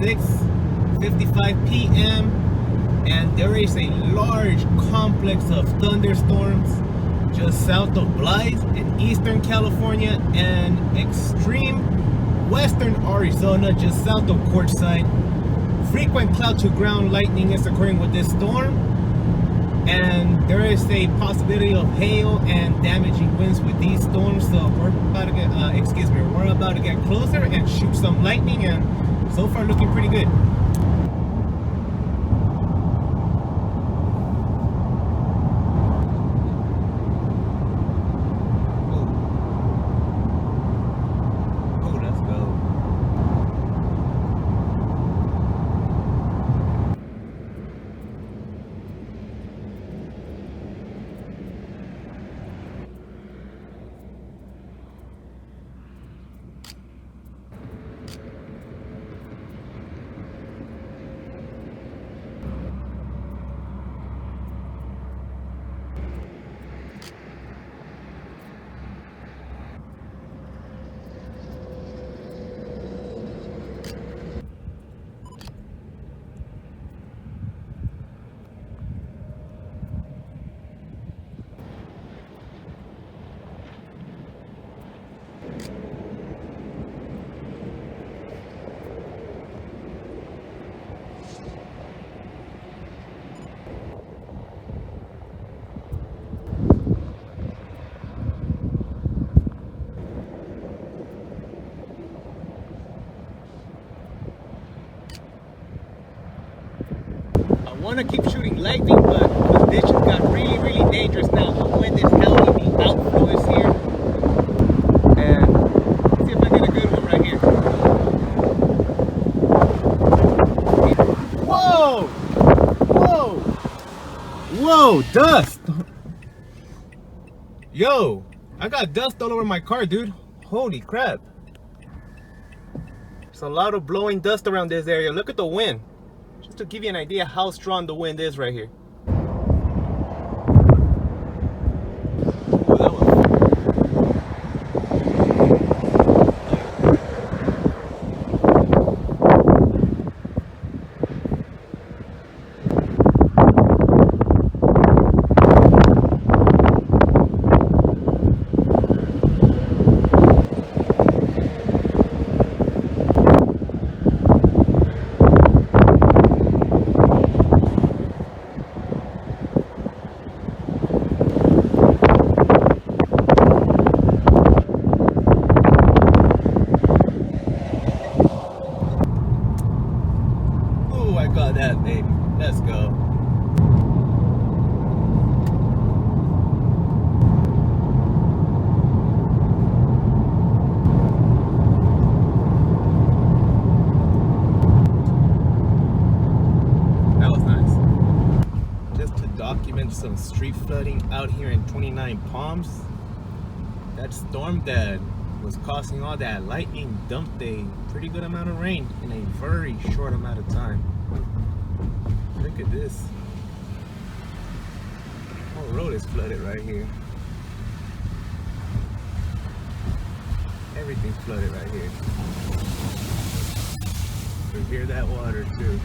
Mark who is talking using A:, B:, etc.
A: 6:55 p.m. and there is a large complex of thunderstorms just south of Blythe in eastern California and extreme western Arizona just south of Quartzsite. Frequent cloud to ground lightning is occurring with this storm, and there is a possibility of hail and damaging winds with these storms. So we're about to get we're about to get closer and shoot some lightning, and so far looking pretty good. I want to keep shooting lightning, but conditions got really dangerous now. The wind is howling, the outflow is here. And let's see if I get a good one right here. Whoa! Whoa! Whoa, dust! Yo, I got dust all over my car, dude. Holy crap. There's a lot of blowing dust around this area. Look at the wind. Just to give you an idea how strong the wind is right here. Ooh, that one. I got that, baby. Let's go. That was nice. Just to document some street flooding out here in 29 Palms. That storm that was causing all that lightning dumped a pretty good amount of rain in a very short amount of time. Look at this. The whole road is flooded right here. Everything's flooded right here. You can hear that water too.